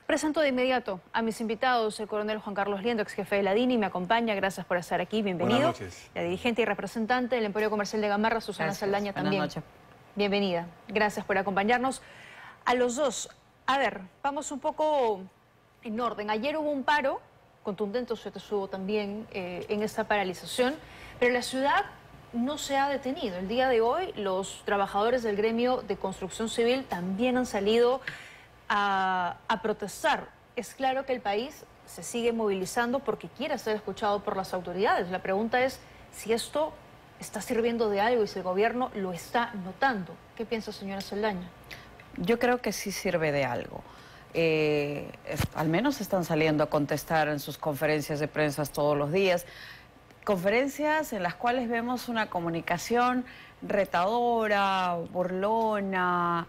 Presento de inmediato a mis invitados, el coronel Juan Carlos Liendo, ex jefe de la DINI, me acompaña, gracias por estar aquí, bienvenido. Buenas noches. La dirigente y representante del Emporio Comercial de Gamarra, Susana Saldaña, también. Buenas noches. Bienvenida, gracias por acompañarnos. A los dos, a ver, vamos un poco en orden. Ayer hubo un paro contundente, usted estuvo también en esta paralización, pero la ciudad no se ha detenido. El día de hoy los trabajadores del gremio de construcción civil también han salido a protestar. Es claro que el país se sigue movilizando porque quiere ser escuchado por las autoridades. La pregunta es si esto está sirviendo de algo y si el gobierno lo está notando. ¿Qué piensa, señora Saldaña? Yo creo que sí sirve de algo. Al menos están saliendo a contestar en sus conferencias de prensa todos los días. Conferencias en las cuales vemos una comunicación retadora, burlona,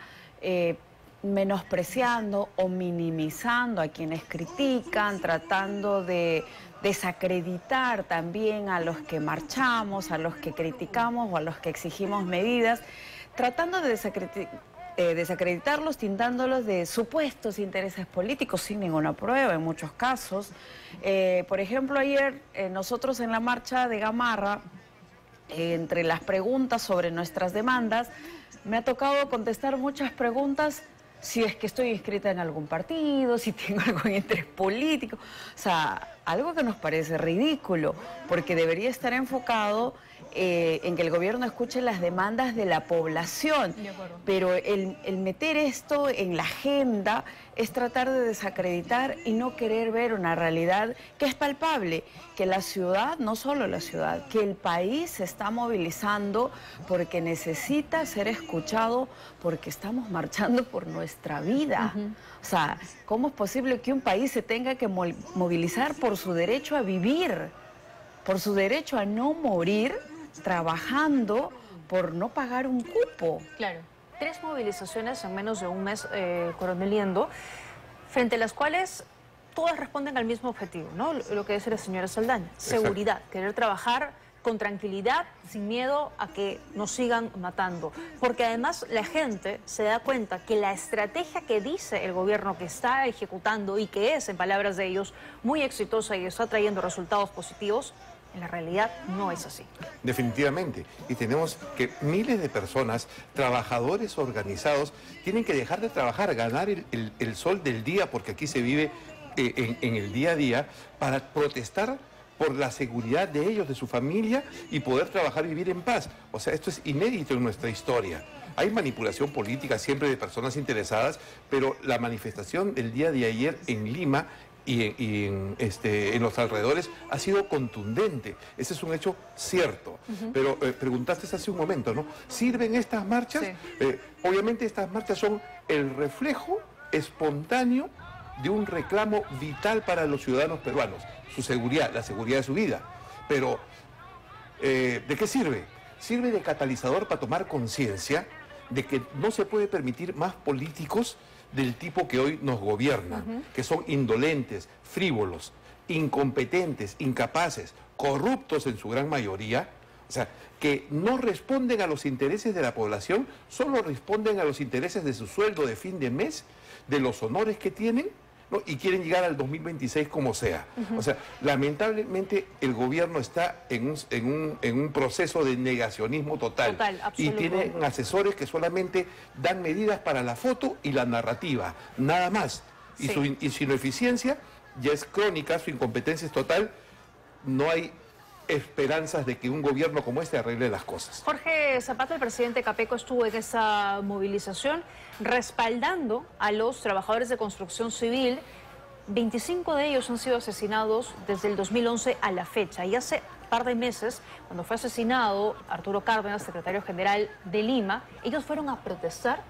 menospreciando o minimizando a quienes critican, tratando de desacreditar también a los que marchamos, a los que criticamos o a los que exigimos medidas, tratando de desacreditarlos, tintándolos de supuestos intereses políticos sin ninguna prueba en muchos casos. Por ejemplo, ayer nosotros en la marcha de Gamarra, entre las preguntas sobre nuestras demandas, me ha tocado contestar muchas preguntas. Si es que estoy inscrita en algún partido, si tengo algún interés político, o sea, algo que nos parece ridículo, porque debería estar enfocado en que el gobierno escuche las demandas de la población. Pero el meter esto en la agenda es tratar de desacreditar y no querer ver una realidad que es palpable, que la ciudad, no solo la ciudad, que el país se está movilizando porque necesita ser escuchado, porque estamos marchando por nuestra vida. O sea, ¿cómo es posible que un país se tenga que movilizar por su derecho a vivir, por su derecho a no morir, trabajando por no pagar un cupo? Claro. 3 movilizaciones en menos de un mes, coronel Liendo, frente a las cuales todas responden al mismo objetivo, ¿no? Lo que dice la señora Saldaña, seguridad, exacto. Querer trabajar con tranquilidad, sin miedo a que nos sigan matando. Porque además la gente se da cuenta que la estrategia que dice el gobierno que está ejecutando y que es, en palabras de ellos, muy exitosa y está trayendo resultados positivos, en la realidad no es así. Definitivamente. Y tenemos que miles de personas, trabajadores organizados, tienen que dejar de trabajar, ganar el sol del día, porque aquí se vive en el día a día, para protestar por la seguridad de ellos, de su familia, y poder trabajar y vivir en paz. O sea, esto es inédito en nuestra historia. Hay manipulación política siempre de personas interesadas, pero la manifestación del día de ayer en Lima y en los alrededores ha sido contundente. Ese es un hecho cierto. Pero preguntaste hace un momento, ¿no? ¿Sirven estas marchas? Sí. Obviamente estas marchas son el reflejo espontáneo de un reclamo vital para los ciudadanos peruanos, su seguridad, la seguridad de su vida. Pero, ¿de qué sirve? Sirve de catalizador para tomar conciencia de que no se puede permitir más políticos del tipo que hoy nos gobiernan, que son indolentes, frívolos, incompetentes, incapaces, corruptos en su gran mayoría, o sea, que no responden a los intereses de la población, solo responden a los intereses de su sueldo de fin de mes, de los honores que tienen, ¿no? Y quieren llegar al 2026 como sea. O sea, lamentablemente el gobierno está en un proceso de negacionismo total. Y tienen asesores que solamente dan medidas para la foto y la narrativa, nada más. Sí. Y su ineficiencia ya es crónica, su incompetencia es total. No hay esperanzas de que un gobierno como este arregle las cosas. Jorge Zapata, el presidente Capeco, estuvo en esa movilización respaldando a los trabajadores de construcción civil. 25 de ellos han sido asesinados desde el 2011 a la fecha. Y hace un par de meses, cuando fue asesinado Arturo Cárdenas, secretario general de Lima, ellos fueron a protestar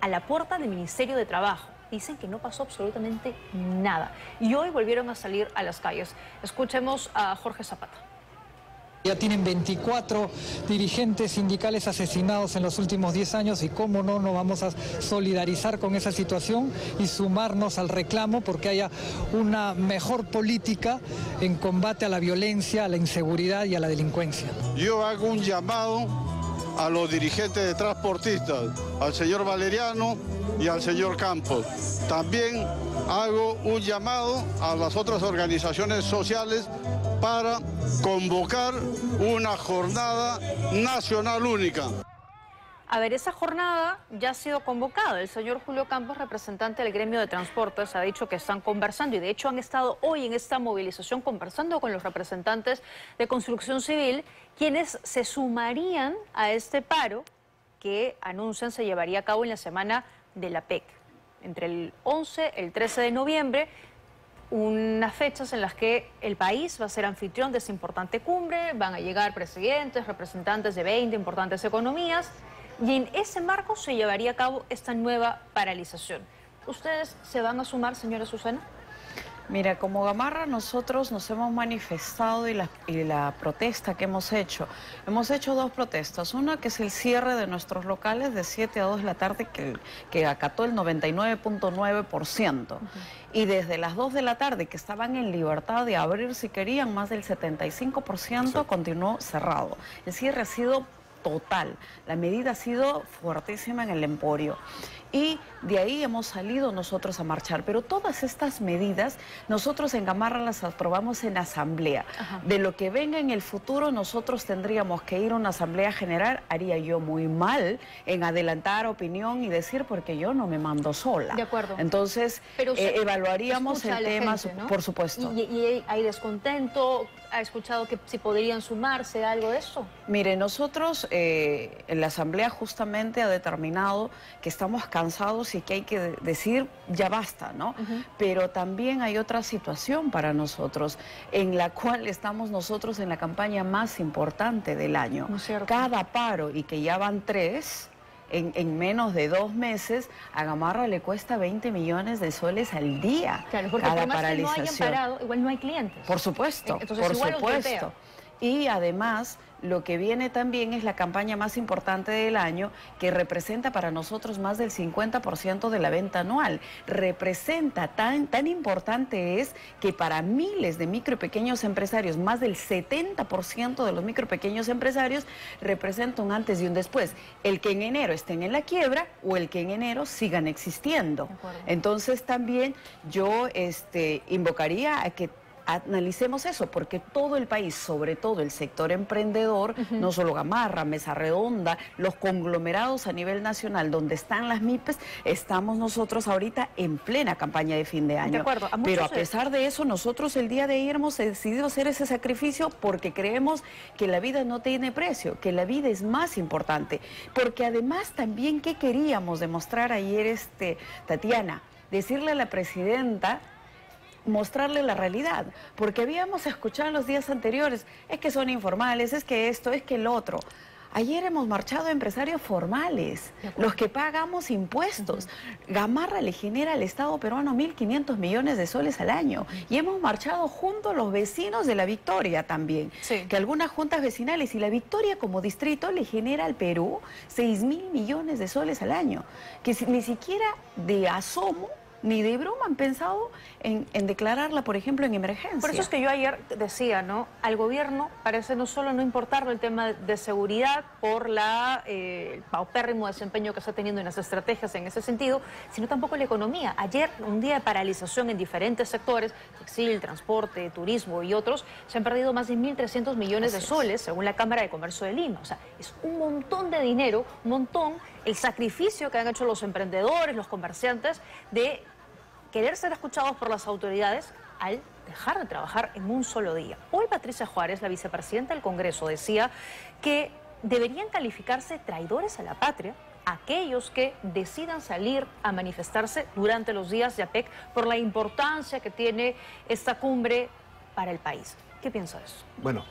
a la puerta del Ministerio de Trabajo. Dicen que no pasó absolutamente nada. Y hoy volvieron a salir a las calles. Escuchemos a Jorge Zapata. Ya tienen 24 dirigentes sindicales asesinados en los últimos 10 años y cómo no nos vamos a solidarizar con esa situación y sumarnos al reclamo porque haya una mejor política en combate a la violencia, a la inseguridad y a la delincuencia. Yo hago un llamado a los dirigentes de transportistas, al señor Valeriano y al señor Campos. También hago un llamado a las otras organizaciones sociales para convocar una jornada nacional única. A ver, esa jornada ya ha sido convocada. El señor Julio Campos, representante del gremio de transportes, ha dicho que están conversando y de hecho han estado hoy en esta movilización conversando con los representantes de construcción civil, quienes se sumarían a este paro que anuncian se llevaría a cabo en la semana de la PEC, entre el 11 y el 13 de noviembre, unas fechas en las que el país va a ser anfitrión de esta importante cumbre, van a llegar presidentes, representantes de 20 importantes economías, y en ese marco se llevaría a cabo esta nueva paralización. ¿Ustedes se van a sumar, señora Susana? Mira, como Gamarra nosotros nos hemos manifestado y la protesta que hemos hecho dos protestas. Una que es el cierre de nuestros locales de 7 a 2 de la tarde que acató el 99.9%. Y desde las 2 de la tarde que estaban en libertad de abrir si querían, más del 75% continuó cerrado. El cierre ha sido total, la medida ha sido fuertísima en el Emporio. Y de ahí hemos salido nosotros a marchar. Pero todas estas medidas nosotros en Gamarra las aprobamos en asamblea. Ajá. De lo que venga en el futuro nosotros tendríamos que ir a una asamblea general. Haría yo muy mal en adelantar opinión y decir porque yo no me mando sola. De acuerdo. Entonces evaluaríamos el tema, gente, ¿no? Por supuesto. ¿Y hay descontento? ¿Ha escuchado que si podrían sumarse a algo de eso? Mire, nosotros en la asamblea justamente ha determinado que estamos cansados y que hay que decir ya basta, ¿no? Pero también hay otra situación para nosotros en la cual estamos nosotros en la campaña más importante del año. Cada paro, y que ya van 3 en menos de 2 meses, a Gamarra le cuesta 20 millones de soles al día. Claro, porque cada por más paralización. Que no hayan parado, igual no hay clientes. Por supuesto, entonces, por igual supuesto. Y además, lo que viene también es la campaña más importante del año, que representa para nosotros más del 50% de la venta anual. Representa, tan importante es que para miles de micro y pequeños empresarios, más del 70% de los micro y pequeños empresarios, representa un antes y un después. El que en enero estén en la quiebra o el que en enero sigan existiendo. Entonces también yo invocaría a que analicemos eso, porque todo el país, sobre todo el sector emprendedor, no solo Gamarra, Mesa Redonda, los conglomerados a nivel nacional, donde están las MIPES, estamos nosotros ahorita en plena campaña de fin de año. De acuerdo. Pero a pesar de eso, nosotros el día de ayer hemos decidido hacer ese sacrificio porque creemos que la vida no tiene precio, que la vida es más importante. Porque además también, ¿qué queríamos demostrar ayer, Tatiana? Decirle a la presidenta, mostrarle la realidad, porque habíamos escuchado en los días anteriores, es que son informales, es que esto, es que el otro. Ayer hemos marchado empresarios formales, los que pagamos impuestos. Gamarra le genera al Estado peruano 1.500 millones de soles al año. Y hemos marchado junto a los vecinos de La Victoria también, que algunas juntas vecinales, y La Victoria como distrito le genera al Perú 6.000 millones de soles al año, que ni siquiera de asomo ni de broma han pensado en declararla, por ejemplo, en emergencia. Por eso es que yo ayer decía, ¿no? Al gobierno parece no solo no importarle el tema de seguridad por el paupérrimo desempeño que está teniendo en las estrategias en ese sentido, sino tampoco la economía. Ayer, un día de paralización en diferentes sectores, textil, transporte, turismo y otros, se han perdido más de 1.300 millones de soles, según la Cámara de Comercio de Lima. O sea, es un montón de dinero, un montón, el sacrificio que han hecho los emprendedores, los comerciantes, de querer ser escuchados por las autoridades al dejar de trabajar en un solo día. Hoy Patricia Juárez, la vicepresidenta del Congreso, decía que deberían calificarse traidores a la patria aquellos que decidan salir a manifestarse durante los días de APEC por la importancia que tiene esta cumbre para el país. ¿Qué piensa de eso? Bueno,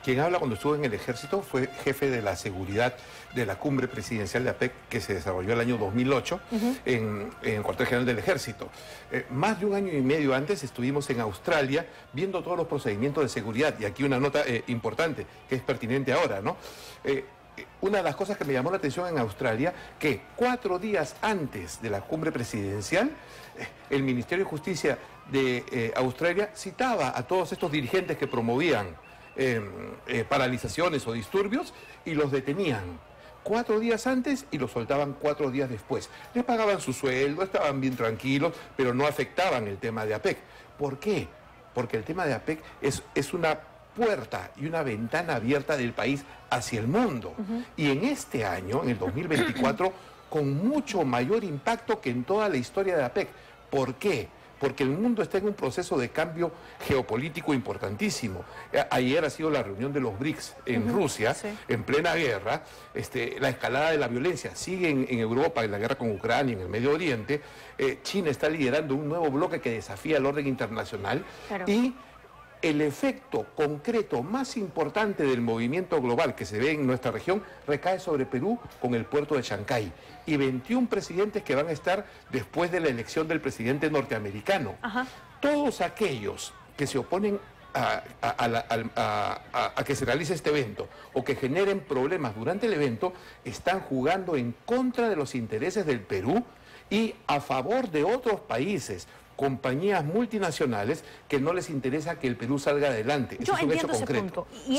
quien habla cuando estuvo en el ejército fue jefe de la seguridad de la cumbre presidencial de APEC que se desarrolló el año 2008 en el cuartel general del ejército. Más de 1 año y medio antes estuvimos en Australia viendo todos los procedimientos de seguridad, y aquí una nota importante que es pertinente ahora, ¿no? Una de las cosas que me llamó la atención en Australia, que 4 días antes de la cumbre presidencial, el Ministerio de Justicia de Australia citaba a todos estos dirigentes que promovían paralizaciones o disturbios y los detenían 4 días antes y los soltaban 4 días después. Les pagaban su sueldo, estaban bien tranquilos, pero no afectaban el tema de APEC. ¿Por qué? Porque el tema de APEC es una puerta y una ventana abierta del país hacia el mundo. Y en este año, en el 2024, con mucho mayor impacto que en toda la historia de APEC. ¿Por qué? Porque el mundo está en un proceso de cambio geopolítico importantísimo. Ayer ha sido la reunión de los BRICS en Rusia, sí, en plena guerra. La escalada de la violencia sigue en Europa, en la guerra con Ucrania, en el Medio Oriente. China está liderando un nuevo bloque que desafía el orden internacional. Claro. Y el efecto concreto más importante del movimiento global que se ve en nuestra región recae sobre Perú con el puerto de Chancay y 21 presidentes que van a estar después de la elección del presidente norteamericano. Ajá. Todos aquellos que se oponen a que se realice este evento o que generen problemas durante el evento están jugando en contra de los intereses del Perú y a favor de otros países, compañías multinacionales que no les interesa que el Perú salga adelante. Yo entiendo ese punto. Y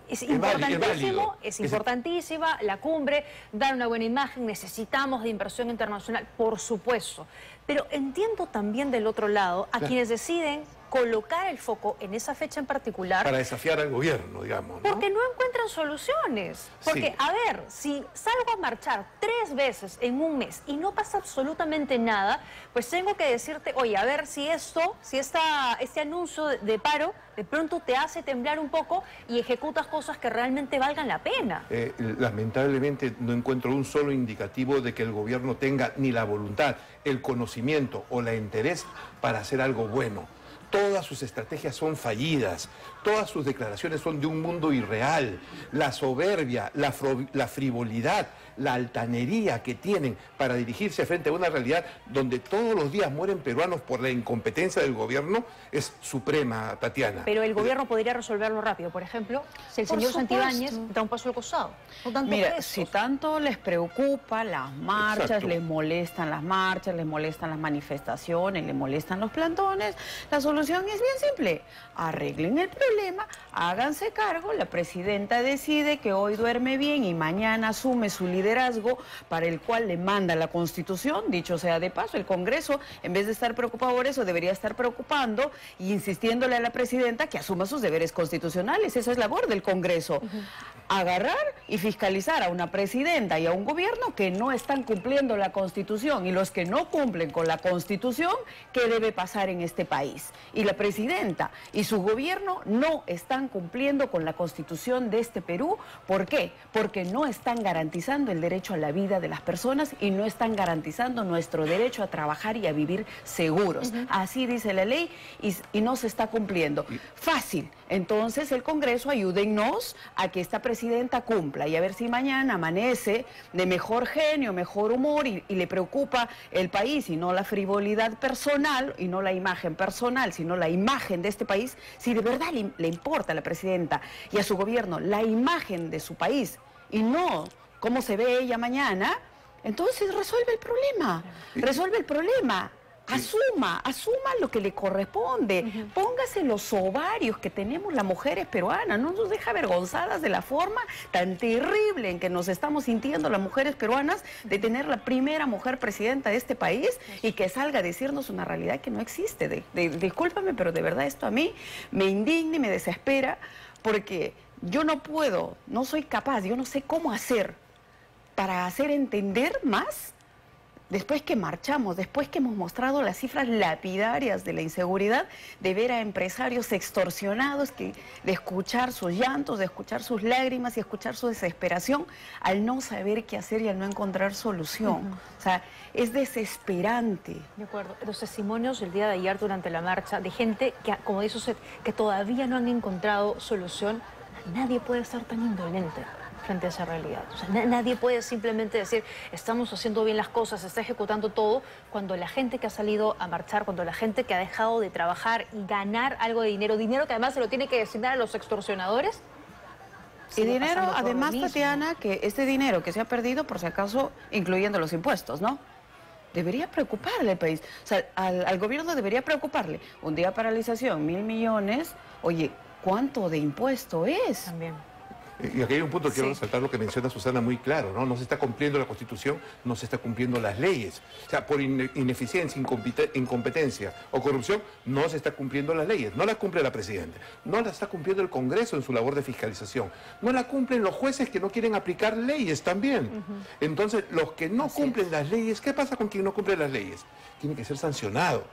es importantísimo, es importantísima la cumbre, dar una buena imagen, necesitamos de inversión internacional, por supuesto. Pero entiendo también del otro lado a quienes deciden colocar el foco en esa fecha en particular. Para desafiar al gobierno, digamos, ¿no? Porque no encuentran soluciones. Porque, a ver, si salgo a marchar 3 veces en un mes y no pasa absolutamente nada, pues tengo que decirte, oye, a ver si este anuncio de paro de pronto te hace temblar un poco y ejecutas cosas que realmente valgan la pena. Lamentablemente no encuentro un solo indicativo de que el gobierno tenga ni la voluntad, el conocimiento o la interés para hacer algo bueno. Todas sus estrategias son fallidas, todas sus declaraciones son de un mundo irreal. La soberbia, la frivolidad, la altanería que tienen para dirigirse frente a una realidad donde todos los días mueren peruanos por la incompetencia del gobierno es suprema, Tatiana. Pero el gobierno podría resolverlo rápido, por ejemplo, si el señor Santibáñez da un paso al costado. No Mira, si tanto les preocupa las marchas, exacto, les molestan las marchas, les molestan las manifestaciones, les molestan los plantones, la solución es bien simple. Arreglen el problema, háganse cargo, la presidenta decide que hoy duerme bien y mañana asume su liderazgo para el cual le manda la Constitución. Dicho sea de paso, el Congreso, en vez de estar preocupado por eso, debería estar preocupando y insistiéndole a la presidenta que asuma sus deberes constitucionales. Esa es labor del Congreso. Agarrar y fiscalizar a una presidenta y a un gobierno que no están cumpliendo la Constitución, y los que no cumplen con la Constitución, ¿qué debe pasar en este país? Y la presidenta y su gobierno no están cumpliendo con la Constitución de este Perú. ¿Por qué? Porque no están garantizando el derecho a la vida de las personas y no están garantizando nuestro derecho a trabajar y a vivir seguros. Así dice la ley y no se está cumpliendo. Fácil. Entonces el Congreso, ayúdennos a que esta presidenta cumpla y a ver si mañana amanece de mejor genio, mejor humor y le preocupa el país y no la frivolidad personal y no la imagen personal, sino la imagen de este país. Si de verdad le importa a la presidenta y a su gobierno la imagen de su país y no cómo se ve ella mañana, entonces resuelve el problema, resuelve el problema. Asuma lo que le corresponde, póngase los ovarios que tenemos las mujeres peruanas, no nos deja avergonzadas de la forma tan terrible en que nos estamos sintiendo las mujeres peruanas de tener la primera mujer presidenta de este país y que salga a decirnos una realidad que no existe. Discúlpame, pero de verdad esto a mí me indigna y me desespera porque yo no puedo, no soy capaz, yo no sé cómo hacer para hacer entender más. Después que marchamos, después que hemos mostrado las cifras lapidarias de la inseguridad, de ver a empresarios extorsionados, de escuchar sus llantos, de escuchar sus lágrimas y escuchar su desesperación al no saber qué hacer y al no encontrar solución. O sea, es desesperante. De acuerdo. Los testimonios el día de ayer durante la marcha de gente que, como dice usted, que todavía no han encontrado solución, nadie puede ser tan indolente frente a esa realidad. O sea, nadie puede simplemente decir, estamos haciendo bien las cosas, se está ejecutando todo, cuando la gente que ha salido a marchar, cuando la gente que ha dejado de trabajar y ganar algo de dinero que además se lo tiene que destinar a los extorsionadores. Y dinero, además, Tatiana, que este dinero que se ha perdido, por si acaso, incluyendo los impuestos, ¿no? Debería preocuparle al país. O sea, al gobierno debería preocuparle. Un día paralización, 1.000 millones, oye, cuánto de impuesto es. También. Y aquí hay un punto que quiero Sí. resaltar lo que menciona Susana muy claro, ¿no? No se está cumpliendo la Constitución, no se está cumpliendo las leyes. O sea, por ineficiencia, incompetencia o corrupción, no se está cumpliendo las leyes. No las cumple la Presidenta, no las está cumpliendo el Congreso en su labor de fiscalización, no la cumplen los jueces que no quieren aplicar leyes también. Entonces, los que no cumplen las leyes, ¿qué pasa con quien no cumple las leyes? Tiene que ser sancionado.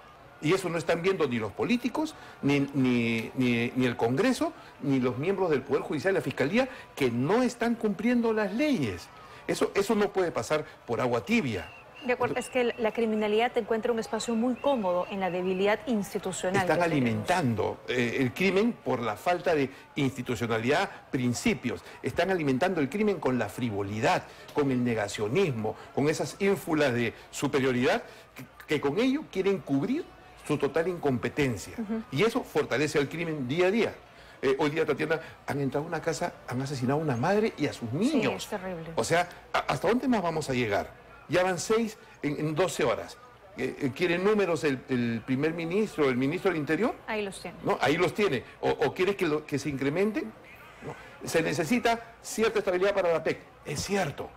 Y eso no están viendo ni los políticos, ni el Congreso, ni los miembros del Poder Judicial y la Fiscalía, que no están cumpliendo las leyes. Eso no puede pasar por agua tibia. De acuerdo, es que la criminalidad encuentra un espacio muy cómodo en la debilidad institucional. Están que tenemos. alimentando el crimen por la falta de institucionalidad, principios. Están alimentando el crimen con la frivolidad, con el negacionismo, con esas ínfulas de superioridad que con ello quieren cubrir su total incompetencia. Y eso fortalece al crimen día a día. Hoy día, Tatiana, han entrado a una casa, han asesinado a una madre y a sus niños. Sí, es terrible. O sea, ¿hasta dónde más vamos a llegar? Ya van 6 en 12 horas. ¿Quieren números el primer ministro, el ministro del Interior? Ahí los tiene. ¿No? Ahí los tiene. ¿O quiere que se incremente? No. Se necesita cierta estabilidad para la PEC. Es cierto.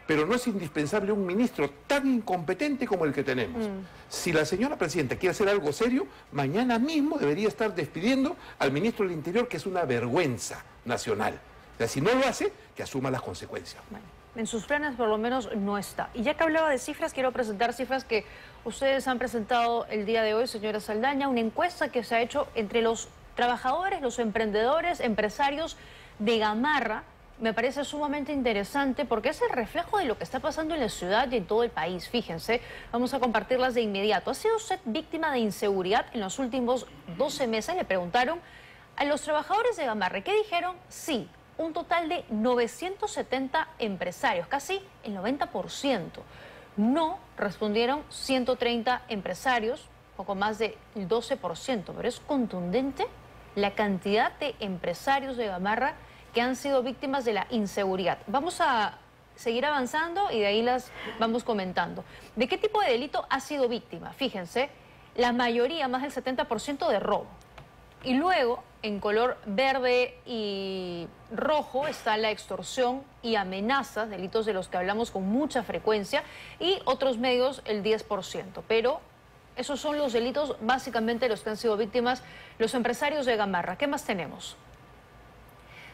Pero no es indispensable un ministro tan incompetente como el que tenemos. Si la señora Presidenta quiere hacer algo serio, mañana mismo debería estar despidiendo al ministro del Interior, que es una vergüenza nacional. O sea, si no lo hace, que asuma las consecuencias. Bueno, en sus planes por lo menos no está. Y ya que hablaba de cifras, quiero presentar cifras que ustedes han presentado el día de hoy, señora Saldaña, una encuesta que se ha hecho entre los trabajadores, los emprendedores, empresarios de Gamarra. Me parece sumamente interesante porque es el reflejo de lo que está pasando en la ciudad y en todo el país. Fíjense, vamos a compartirlas de inmediato. ¿Ha sido usted víctima de inseguridad en los últimos 12 meses? Le preguntaron a los trabajadores de Gamarra. ¿Qué dijeron? Sí, un total de 970 empresarios, casi el 90%. No respondieron 130 empresarios, poco más del 12%, pero es contundente la cantidad de empresarios de Gamarra que han sido víctimas de la inseguridad. Vamos a seguir avanzando y de ahí las vamos comentando. ¿De qué tipo de delito ha sido víctima? Fíjense, la mayoría, más del 70% de robo. Y luego, en color verde y rojo, está la extorsión y amenazas, delitos de los que hablamos con mucha frecuencia, y otros medios el 10%. Pero esos son los delitos básicamente los que han sido víctimas los empresarios de Gamarra. ¿Qué más tenemos?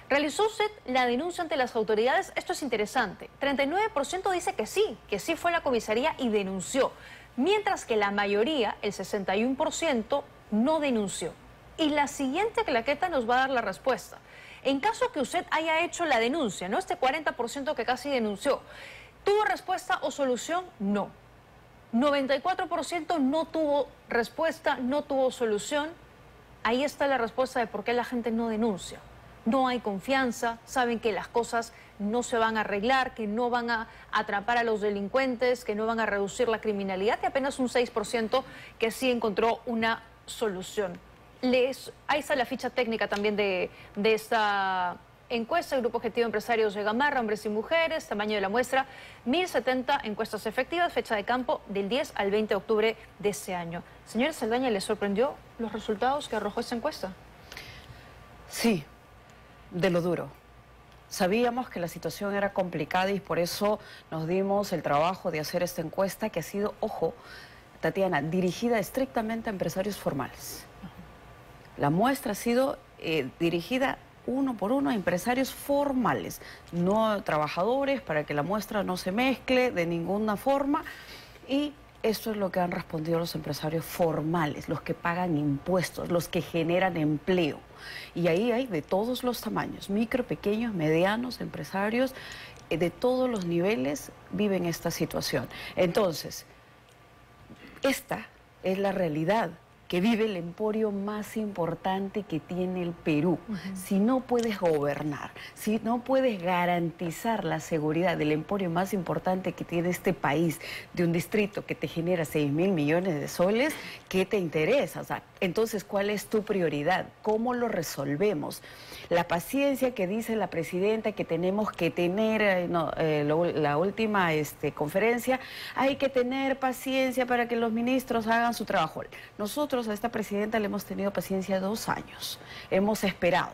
¿Realizó usted la denuncia ante las autoridades? Esto es interesante. 39% dice que sí fue a la comisaría y denunció. Mientras que la mayoría, el 61%, no denunció. Y la siguiente claqueta nos va a dar la respuesta. En caso que usted haya hecho la denuncia, ¿no? Este 40% que casi denunció, ¿tuvo respuesta o solución? No. 94% no tuvo respuesta, no tuvo solución. Ahí está la respuesta de por qué la gente no denuncia. No hay confianza, saben que las cosas no se van a arreglar, que no van a atrapar a los delincuentes, que no van a reducir la criminalidad, y apenas un 6% que sí encontró una solución. Ahí está la ficha técnica también de esta encuesta. El Grupo Objetivo Empresarios de Gamarra, hombres y mujeres, tamaño de la muestra, 1070 encuestas efectivas, fecha de campo del 10 al 20 de octubre de este año. Señora Saldaña, ¿le sorprendió los resultados que arrojó esta encuesta? Sí, de lo duro. Sabíamos que la situación era complicada y por eso nos dimos el trabajo de hacer esta encuesta que ha sido, ojo, Tatiana, dirigida estrictamente a empresarios formales. La muestra ha sido dirigida uno por uno a empresarios formales, no a trabajadores, para que la muestra no se mezcle de ninguna forma. Y esto es lo que han respondido los empresarios formales, los que pagan impuestos, los que generan empleo. Y ahí hay de todos los tamaños, micro, pequeños, medianos, empresarios, de todos los niveles viven esta situación. Entonces, esta es la realidad que vive el emporio más importante que tiene el Perú. Si no puedes gobernar, si no puedes garantizar la seguridad del emporio más importante que tiene este país, de un distrito que te genera 6.000 millones de soles, ¿qué te interesa? O sea, entonces, ¿cuál es tu prioridad? ¿Cómo lo resolvemos? La paciencia que dice la presidenta que tenemos que tener, la última conferencia, hay que tener paciencia para que los ministros hagan su trabajo. Nosotros nosotros a esta presidenta le hemos tenido paciencia 2 años. Hemos esperado.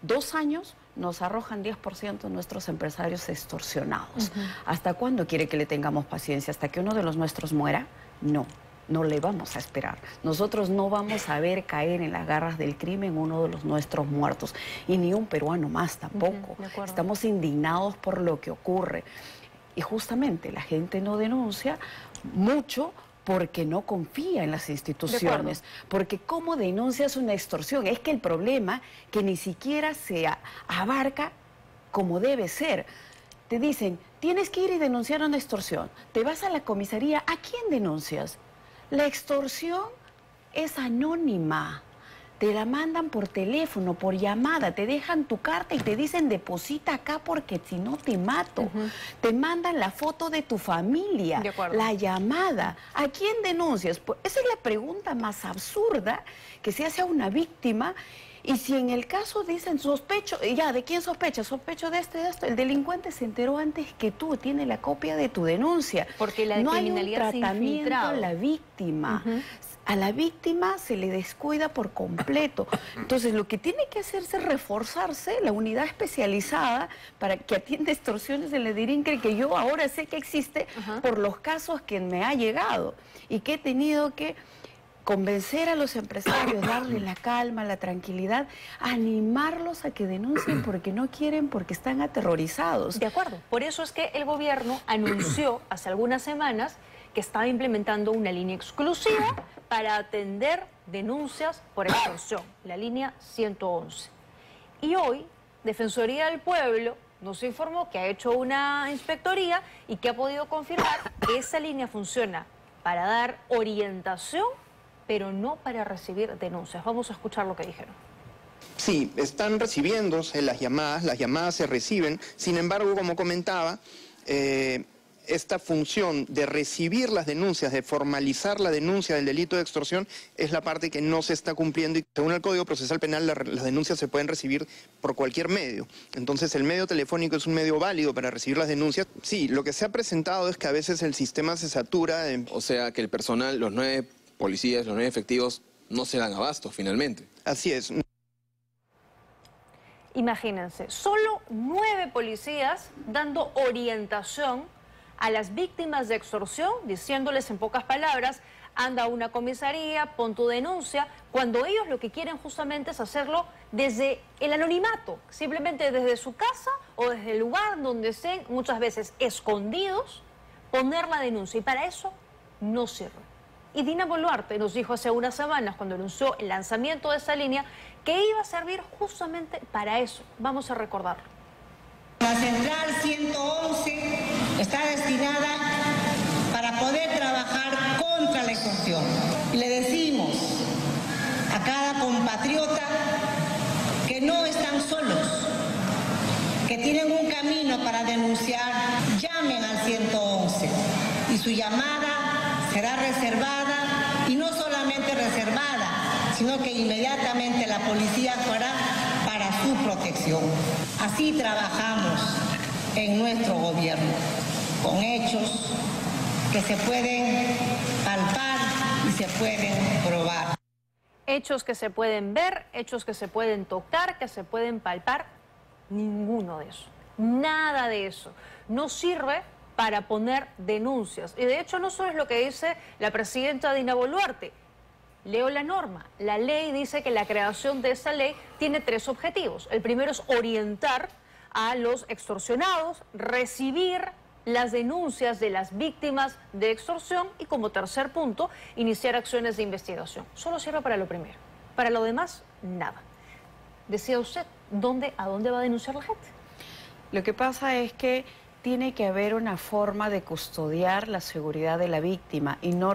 2 años nos arrojan 10% nuestros empresarios extorsionados. ¿Hasta cuándo quiere que le tengamos paciencia? ¿Hasta que uno de los nuestros muera? No. No le vamos a esperar. Nosotros no vamos a ver caer en las garras del crimen uno de los nuestros muertos. Y ni un peruano más tampoco. Estamos indignados por lo que ocurre. Y justamente la gente no denuncia mucho porque no confía en las instituciones. Porque ¿cómo denuncias una extorsión? Es que el problema que ni siquiera se abarca como debe ser. Te dicen, tienes que ir y denunciar una extorsión. Te vas a la comisaría, ¿a quién denuncias? La extorsión es anónima. Te la mandan por teléfono, por llamada, te dejan tu carta y te dicen deposita acá porque si no te mato. Te mandan la foto de tu familia, la llamada. ¿A quién denuncias? Pues esa es la pregunta más absurda que se hace a una víctima. Y si en el caso dicen sospecho, ya, ¿de quién sospecha? Sospecho de esto y de esto. El delincuente se enteró antes que tú, tiene la copia de tu denuncia. Porque la no hay un criminalidad tratamiento a la víctima. A la víctima se le descuida por completo. Entonces, lo que tiene que hacerse es reforzarse la unidad especializada para que atienda extorsiones en la DIRINCRE, que yo ahora sé que existe por los casos que me ha llegado y que he tenido que convencer a los empresarios, darles la calma, la tranquilidad, animarlos a que denuncien porque no quieren, porque están aterrorizados. De acuerdo. Por eso es que el gobierno anunció hace algunas semanas que estaba implementando una línea exclusiva para atender denuncias por extorsión, la línea 111. Y hoy, Defensoría del Pueblo nos informó que ha hecho una inspectoría y que ha podido confirmar que esa línea funciona para dar orientación, pero no para recibir denuncias. Vamos a escuchar lo que dijeron. Sí, están recibiéndose las llamadas se reciben, sin embargo, como comentaba, esta función de recibir las denuncias, de formalizar la denuncia del delito de extorsión, es la parte que no se está cumpliendo y según el Código Procesal Penal las denuncias se pueden recibir por cualquier medio. Entonces el medio telefónico es un medio válido para recibir las denuncias. Sí, lo que se ha presentado es que a veces el sistema se satura. O sea que el personal, los 9 policías, los 9 efectivos, no se dan abasto finalmente. Así es. Imagínense, solo 9 policías dando orientación a las víctimas de extorsión, diciéndoles en pocas palabras, anda a una comisaría, pon tu denuncia, cuando ellos lo que quieren justamente es hacerlo desde el anonimato, simplemente desde su casa o desde el lugar donde estén, muchas veces escondidos, poner la denuncia. Y para eso no sirve. Y Dina Boluarte nos dijo hace unas semanas, cuando anunció el lanzamiento de esa línea, que iba a servir justamente para eso. Vamos a recordarlo. La central 111 está destinada para poder trabajar contra la extorsión. Y le decimos a cada compatriota que no están solos, que tienen un camino para denunciar, llamen al 111 y su llamada será reservada, y no solamente reservada, sino que inmediatamente la policía actuará para su protección. Así trabajamos en nuestro gobierno, con hechos que se pueden palpar y se pueden probar. Hechos que se pueden ver, hechos que se pueden tocar, que se pueden palpar, ninguno de eso, nada de eso. No sirve para poner denuncias. Y de hecho no solo es lo que dice la presidenta Dina Boluarte. Leo la norma. La ley dice que la creación de esa ley tiene 3 objetivos. El primero es orientar a los extorsionados, recibir las denuncias de las víctimas de extorsión y, como tercer punto, iniciar acciones de investigación. Solo sirve para lo primero. Para lo demás, nada. Decía usted, ¿a dónde va a denunciar la gente? Lo que pasa es que tiene que haber una forma de custodiar la seguridad de la víctima y no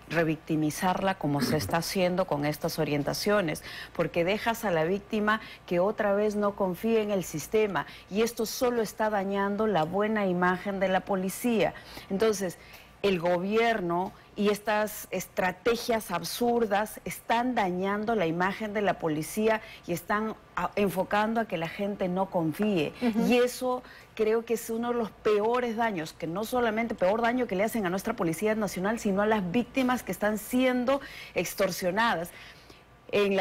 revictimizarla como se está haciendo con estas orientaciones, porque dejas a la víctima que otra vez no confíe en el sistema y esto solo está dañando la buena imagen de la policía. Entonces, el gobierno y estas estrategias absurdas están dañando la imagen de la policía y están enfocando a que la gente no confíe. Y eso creo que es uno de los peores daños, que no solamente peor daño que le hacen a nuestra Policía Nacional, sino a las víctimas que están siendo extorsionadas. En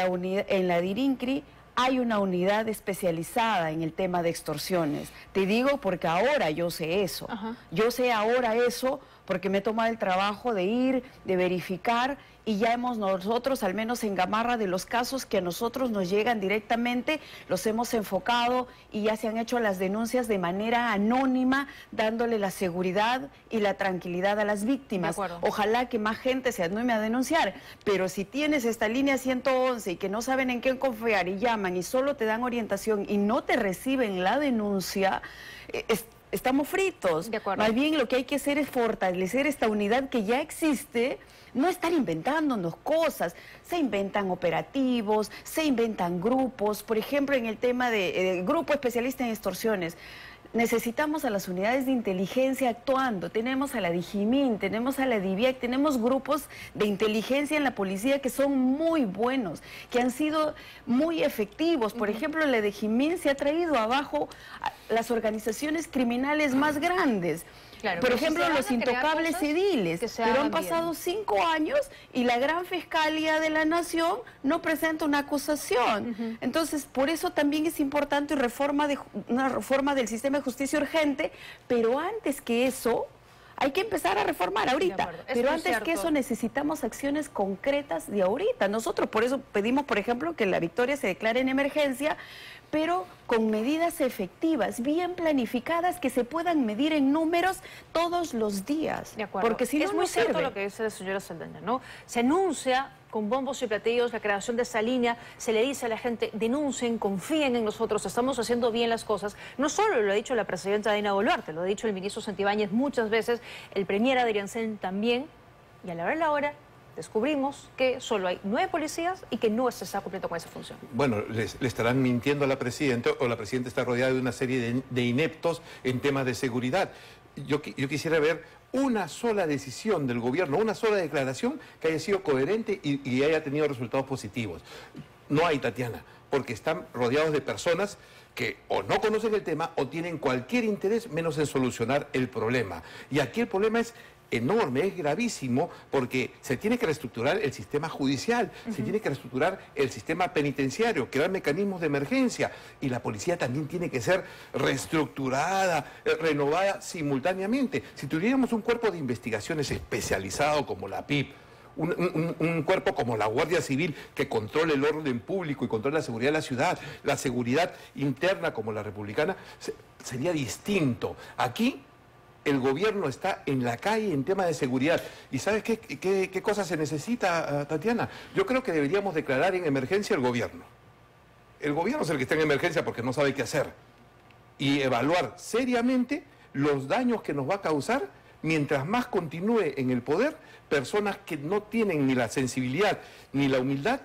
la DIRINCRI hay una unidad especializada en el tema de extorsiones. Te digo porque ahora yo sé eso. Yo sé ahora eso porque me he tomado el trabajo de ir, de verificar, y ya hemos nosotros, al menos en Gamarra, de los casos que a nosotros nos llegan directamente, los hemos enfocado y ya se han hecho las denuncias de manera anónima, dándole la seguridad y la tranquilidad a las víctimas. Ojalá que más gente se anime a denunciar, pero si tienes esta línea 111 y que no saben en qué confiar y llaman y solo te dan orientación y no te reciben la denuncia, estamos fritos. Más bien lo que hay que hacer es fortalecer esta unidad que ya existe, no estar inventándonos cosas. Se inventan operativos, se inventan grupos. Por ejemplo, en el tema de grupo especialista en extorsiones, necesitamos a las unidades de inteligencia actuando. Tenemos a la DIGIMIN, tenemos a la DIVIAC, tenemos grupos de inteligencia en la policía que son muy buenos, que han sido muy efectivos. Por ejemplo, la DIGIMIN se ha traído abajo a las organizaciones criminales más grandes. Claro, por ejemplo, los intocables ediles, pero han pasado 5 años y la Gran Fiscalía de la Nación no presenta una acusación. Entonces, por eso también es importante una reforma del sistema de justicia urgente, pero antes que eso, hay que empezar a reformar ahorita. Pero antes que eso necesitamos acciones concretas de ahorita. Nosotros por eso pedimos, por ejemplo, que la Victoria se declare en emergencia, pero con medidas efectivas, bien planificadas, que se puedan medir en números todos los días. De acuerdo. Porque si no, es muy cierto lo que dice la señora Saldaña, ¿no? Se anuncia con bombos y platillos la creación de esa línea, se le dice a la gente, denuncien, confíen en nosotros, estamos haciendo bien las cosas. No solo lo ha dicho la presidenta Dina Boluarte, lo ha dicho el ministro Santibáñez muchas veces, el premier Adrián Sen también, y a la hora descubrimos que solo hay 9 policías y que no se está cumpliendo con esa función. Bueno, le estarán mintiendo a la presidenta, o la presidenta está rodeada de una serie de ineptos en temas de seguridad. Yo quisiera ver una sola decisión del gobierno, una sola declaración que haya sido coherente y haya tenido resultados positivos. No hay, Tatiana, porque están rodeados de personas que o no conocen el tema o tienen cualquier interés menos en solucionar el problema. Y aquí el problema es enorme, es gravísimo, porque se tiene que reestructurar el sistema judicial, se tiene que reestructurar el sistema penitenciario, crear mecanismos de emergencia, y la policía también tiene que ser reestructurada, renovada simultáneamente. Si tuviéramos un cuerpo de investigaciones especializado como la PIP, un cuerpo como la Guardia Civil que controle el orden público y controle la seguridad de la ciudad, la seguridad interna como la republicana, sería distinto. Aquí el gobierno está en la calle en tema de seguridad. ¿Y sabes qué cosa se necesita, Tatiana? Yo creo que deberíamos declarar en emergencia el gobierno. El gobierno es el que está en emergencia porque no sabe qué hacer. Y evaluar seriamente los daños que nos va a causar mientras más continúe en el poder personas que no tienen ni la sensibilidad, ni la humildad,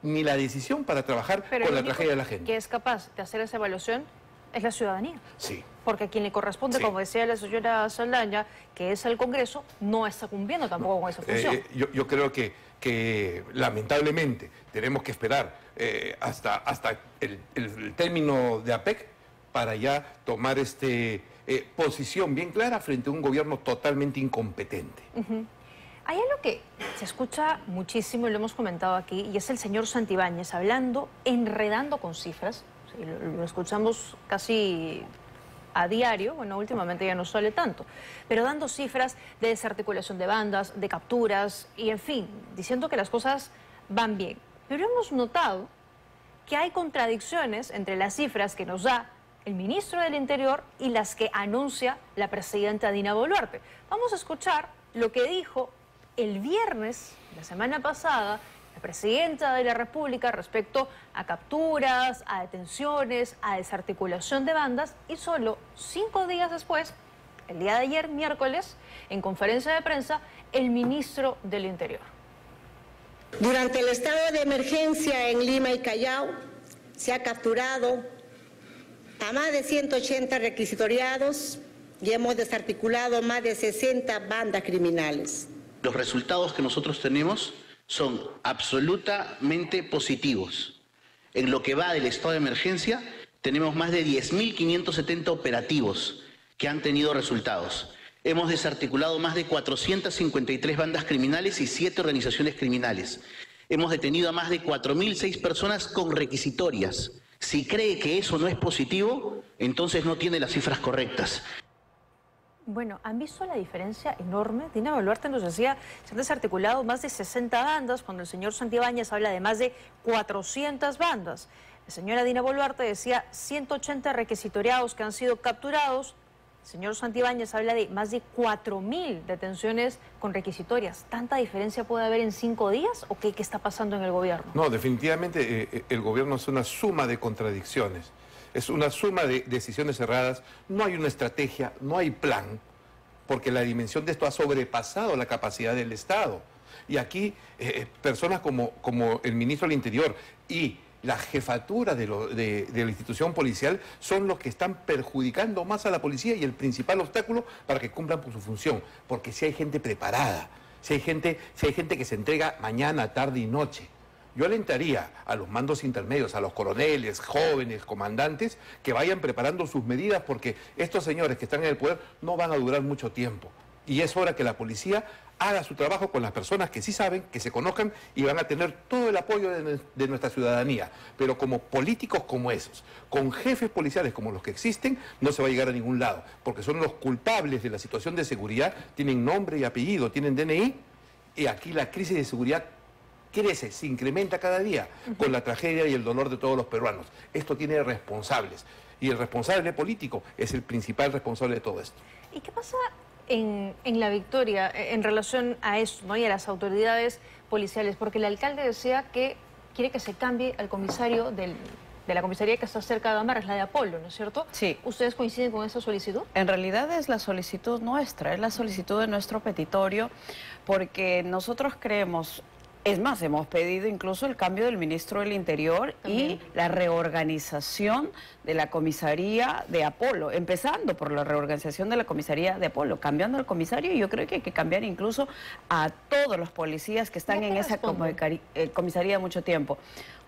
ni la decisión para trabajar con la tragedia de la gente. Que es capaz de hacer esa evaluación es la ciudadanía. Sí. Porque a quien le corresponde, como decía la señora Saldaña, que es el Congreso, no está cumpliendo tampoco con esa función. Yo creo que lamentablemente tenemos que esperar hasta el término de APEC para ya tomar posición bien clara frente a un gobierno totalmente incompetente. Hay algo que se escucha muchísimo y lo hemos comentado aquí, y es el señor Santibáñez hablando, enredando con cifras. Lo escuchamos casi a diario, bueno, últimamente ya no suele tanto, pero dando cifras de desarticulación de bandas, de capturas y, en fin, diciendo que las cosas van bien. Pero hemos notado que hay contradicciones entre las cifras que nos da el ministro del Interior y las que anuncia la presidenta Dina Boluarte. Vamos a escuchar lo que dijo el viernes, la semana pasada, la presidenta de la República respecto a capturas, a detenciones, a desarticulación de bandas, y solo 5 días después, el día de ayer, miércoles, en conferencia de prensa, el ministro del Interior. Durante el estado de emergencia en Lima y Callao, se ha capturado a más de 180 requisitoriados y hemos desarticulado más de 60 bandas criminales. los resultados que nosotros tenemos son absolutamente positivos. En lo que va del estado de emergencia, tenemos más de 10.570 operativos que han tenido resultados. Hemos desarticulado más de 453 bandas criminales y 7 organizaciones criminales. Hemos detenido a más de 4.006 personas con requisitorias. Si cree que eso no es positivo, entonces no tiene las cifras correctas. Bueno, ¿han visto la diferencia enorme? Dina Boluarte nos decía, se han desarticulado más de 60 bandas, cuando el señor Santibáñez habla de más de 400 bandas. La señora Dina Boluarte decía 180 requisitoriados que han sido capturados. El señor Santibáñez habla de más de 4.000 detenciones con requisitorias. ¿Tanta diferencia puede haber en 5 días o qué está pasando en el gobierno? No, definitivamente el gobierno es una suma de contradicciones. Es una suma de decisiones cerradas, no hay una estrategia, no hay plan, porque la dimensión de esto ha sobrepasado la capacidad del Estado. Y aquí personas como el ministro del Interior y la jefatura de la institución policial son los que están perjudicando más a la policía y el principal obstáculo para que cumplan con su función. Porque si hay gente preparada, si hay gente que se entrega mañana, tarde y noche. Yo alentaría a los mandos intermedios, a los coroneles, jóvenes, comandantes, que vayan preparando sus medidas porque estos señores que están en el poder no van a durar mucho tiempo. Y es hora que la policía haga su trabajo con las personas que sí saben, que se conozcan y van a tener todo el apoyo de nuestra ciudadanía. Pero como políticos como esos, con jefes policiales como los que existen, no se va a llegar a ningún lado, porque son los culpables de la situación de seguridad, tienen nombre y apellido, tienen DNI, y aquí la crisis de seguridad crece, se incrementa cada día con la tragedia y el dolor de todos los peruanos. Esto tiene responsables y el responsable político es el principal responsable de todo esto. ¿Y qué pasa en La Victoria en relación a esto, ¿no? Y a las autoridades policiales? Porque el alcalde decía que quiere que se cambie al comisario de la comisaría que está cerca de Gamarra, es la de Apolo, ¿no es cierto? Sí. ¿Ustedes coinciden con esa solicitud? En realidad es la solicitud nuestra, es la solicitud de nuestro petitorio, porque nosotros creemos... Es más, hemos pedido incluso el cambio del ministro del Interior y la reorganización de la comisaría de Apolo, empezando por la reorganización de la comisaría de Apolo, cambiando al comisario, y yo creo que hay que cambiar incluso a todos los policías que están en esa comisaría mucho tiempo.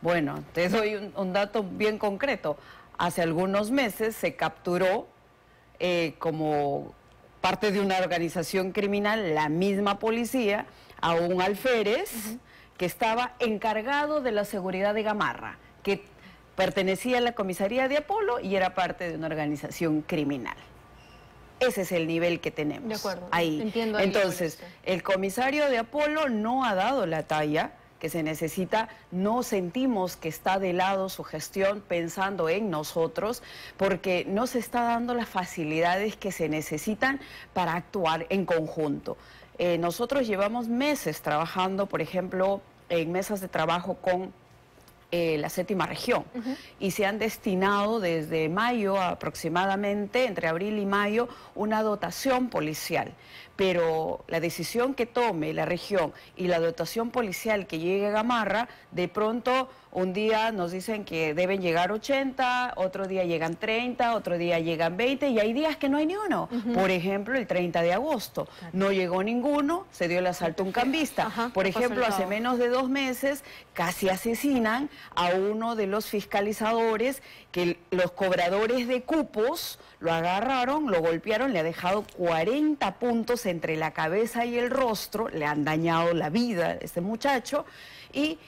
Bueno, te doy un dato bien concreto. Hace algunos meses se capturó como parte de una organización criminal, la misma policía, a un alférez que estaba encargado de la seguridad de Gamarra, que pertenecía a la comisaría de Apolo y era parte de una organización criminal. Ese es el nivel que tenemos. De acuerdo, ahí. Entiendo. Entonces, el comisario de Apolo no ha dado la talla que se necesita, no sentimos que está de lado su gestión pensando en nosotros, porque no se está dando las facilidades que se necesitan para actuar en conjunto. Nosotros llevamos meses trabajando, por ejemplo, en mesas de trabajo con la 7ª región y se han destinado desde mayo aproximadamente, entre abril y mayo, una dotación policial. Pero la decisión que tome la región y la dotación policial que llegue a Gamarra, de pronto un día nos dicen que deben llegar 80, otro día llegan 30, otro día llegan 20 y hay días que no hay ni uno. Por ejemplo, el 30 de agosto no llegó ninguno, se dio el asalto a un cambista. Por ejemplo, hace menos de 2 meses casi asesinan a uno de los fiscalizadores que los cobradores de cupos lo agarraron, lo golpearon, le ha dejado 40 puntos entre la cabeza y el rostro, le han dañado la vida a este muchacho, y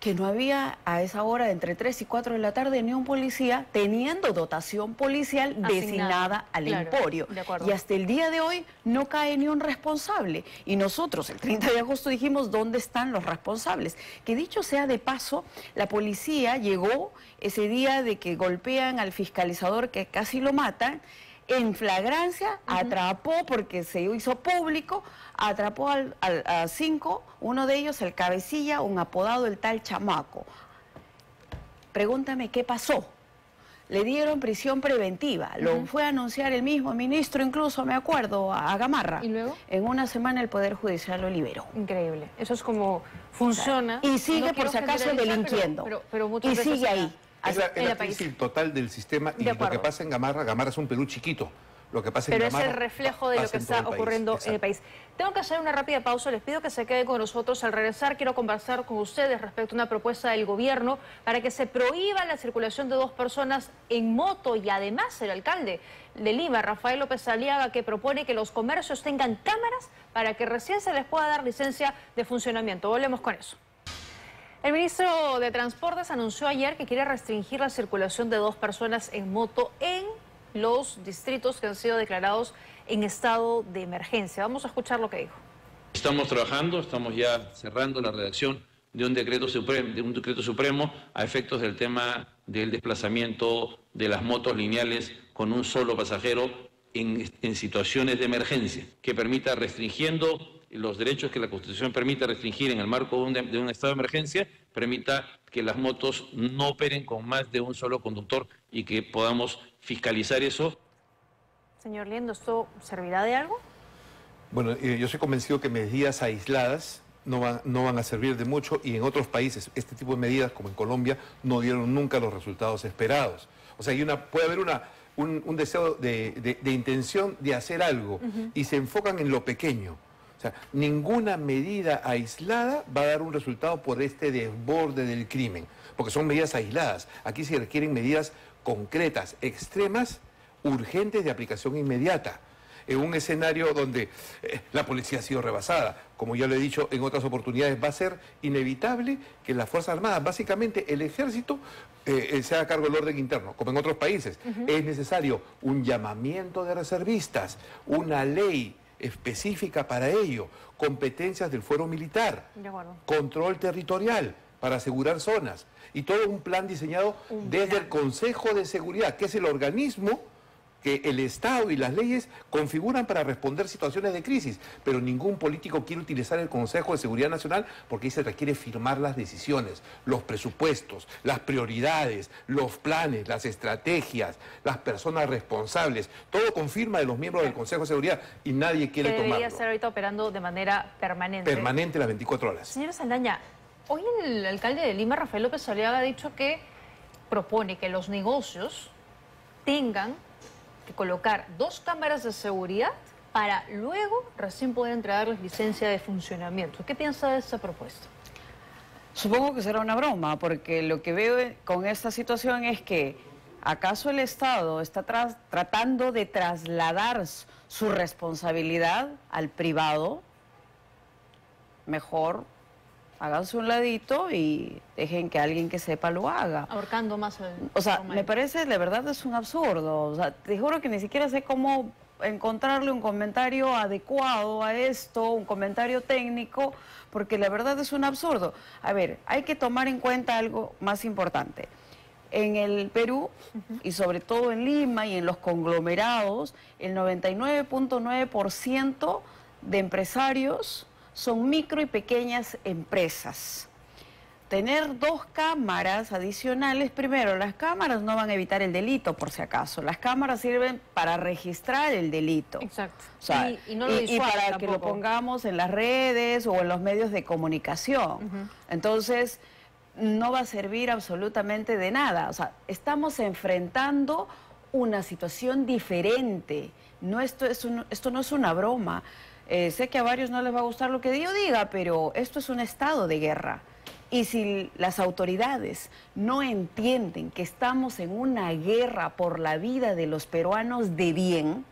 que no había a esa hora de entre 3 y 4 de la tarde ni un policía teniendo dotación policial designada al Emporio. Y hasta el día de hoy no cae ni un responsable. Y nosotros el 30 de agosto dijimos, ¿dónde están los responsables? Que dicho sea de paso, la policía llegó ese día de que golpean al fiscalizador que casi lo matan, en flagrancia, atrapó, porque se hizo público, atrapó a 5, uno de ellos el cabecilla, un apodado el tal Chamaco. Pregúntame qué pasó. Le dieron prisión preventiva, lo fue a anunciar el mismo ministro, incluso me acuerdo, a Gamarra. ¿Y luego? En una semana el Poder Judicial lo liberó. Increíble, eso es como funciona. Y sigue por si acaso delinquiendo, pero y sigue ahí. Es la crisis total del sistema y lo que pasa en Gamarra es un Perú chiquito. Lo que pasa Pero en es el reflejo de lo que está ocurriendo en el país. Tengo que hacer una rápida pausa. Les pido que se queden con nosotros. Al regresar quiero conversar con ustedes respecto a una propuesta del gobierno para que se prohíba la circulación de 2 personas en moto, y además el alcalde de Lima, Rafael López Aliaga, que propone que los comercios tengan cámaras para que recién se les pueda dar licencia de funcionamiento. Volvemos con eso. El ministro de Transportes anunció ayer que quiere restringir la circulación de 2 personas en moto en los distritos que han sido declarados en estado de emergencia. Vamos a escuchar lo que dijo. Estamos trabajando, estamos ya cerrando la redacción de un decreto supremo a efectos del tema del desplazamiento de las motos lineales con un solo pasajero en situaciones de emergencia, que permita, restringiendo los derechos que la Constitución permite restringir en el marco de un estado de emergencia, permita que las motos no operen con más de un solo conductor y que podamos fiscalizar eso. Señor Liendo, ¿esto servirá de algo? Bueno, yo soy convencido que medidas aisladas no van a servir de mucho, y en otros países este tipo de medidas, como en Colombia, no dieron nunca los resultados esperados. O sea, puede haber un deseo de intención de hacer algo, y se enfocan en lo pequeño. O sea, ninguna medida aislada va a dar un resultado por este desborde del crimen, porque son medidas aisladas. Aquí se requieren medidas concretas, extremas, urgentes, de aplicación inmediata. En un escenario donde la policía ha sido rebasada, como ya lo he dicho en otras oportunidades, va a ser inevitable que las Fuerzas Armadas, básicamente el ejército, se haga cargo del orden interno, como en otros países. Es necesario un llamamiento de reservistas, una ley específica para ello, competencias del fuero militar, control territorial para asegurar zonas, y todo un plan diseñado desde el Consejo de Seguridad, que es el organismo que el Estado y las leyes configuran para responder situaciones de crisis, pero ningún político quiere utilizar el Consejo de Seguridad Nacional, porque ahí se requiere firmar las decisiones, los presupuestos, las prioridades, los planes, las estrategias, las personas responsables, todo con firma de los miembros del Consejo de Seguridad, y nadie quiere tomarlo. Debería estar ahorita operando de manera permanente. Permanente las 24 horas. Señora Saldaña, hoy el alcalde de Lima, Rafael López Aliaga, ha dicho que propone que los negocios tengan que colocar 2 cámaras de seguridad para luego recién poder entregarles licencia de funcionamiento. ¿Qué piensa de esta propuesta? Supongo que será una broma, porque lo que veo con esta situación es que ¿acaso el Estado está tratando de trasladar su responsabilidad al privado? Mejor háganse un ladito y dejen que alguien que sepa lo haga. Ahorcando más el... O sea, me parece, de verdad, es un absurdo. O sea, te juro que ni siquiera sé cómo encontrarle un comentario adecuado a esto, un comentario técnico, porque la verdad es un absurdo. A ver, hay que tomar en cuenta algo más importante. En el Perú, y sobre todo en Lima y en los conglomerados, el 99.9% de empresarios son micro y pequeñas empresas. Tener 2 cámaras adicionales, primero, las cámaras no van a evitar el delito, por si acaso. Las cámaras sirven para registrar el delito. Exacto. O sea, y no lo y para tampoco, que lo pongamos en las redes o en los medios de comunicación. Entonces, no va a servir absolutamente de nada. O sea, estamos enfrentando una situación diferente. No, esto no es una broma. Sé que a varios no les va a gustar lo que yo diga, pero esto es un estado de guerra. Y si las autoridades no entienden que estamos en una guerra por la vida de los peruanos de bien,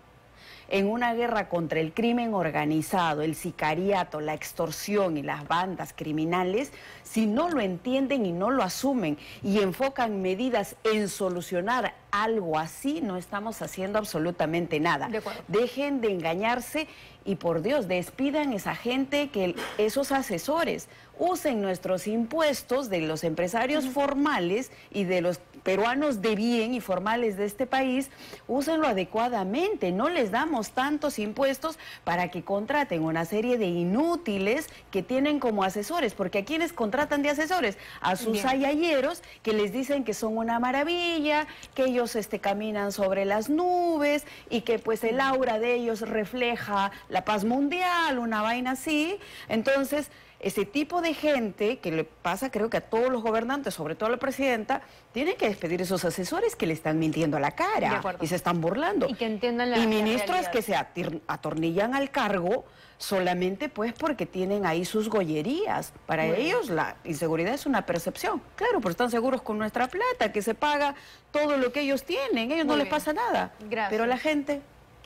en una guerra contra el crimen organizado, el sicariato, la extorsión y las bandas criminales, si no lo entienden y no lo asumen y enfocan medidas en solucionar algo así, no estamos haciendo absolutamente nada. Dejen de engañarse y, por Dios, despidan esa gente, esos asesores. Usen nuestros impuestos de los empresarios formales y de los peruanos de bien y formales de este país, úsenlo adecuadamente. No les damos tantos impuestos para que contraten una serie de inútiles que tienen como asesores, porque ¿a quiénes contratan de asesores? A sus ayayeros, que les dicen que son una maravilla, que ellos caminan sobre las nubes y que pues el aura de ellos refleja la paz mundial, una vaina así. Entonces, ese tipo de gente que le pasa, creo que a todos los gobernantes, sobre todo a la presidenta, tienen que despedir a esos asesores que le están mintiendo a la cara y se están burlando. Y que entiendan y ministros que se atornillan al cargo solamente pues porque tienen ahí sus gollerías. Para ellos la inseguridad es una percepción. Claro, pero están seguros con nuestra plata, que se paga todo lo que ellos tienen. Ellos no les pasa nada. Gracias. Pero la gente...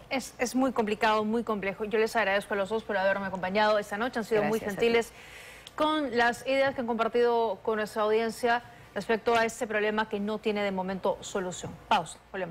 Es muy complicado, muy complejo. Yo les agradezco a los dos por haberme acompañado esta noche. Han sido muy gentiles con las ideas que han compartido con nuestra audiencia respecto a este problema que no tiene de momento solución. Pausa, volvemos.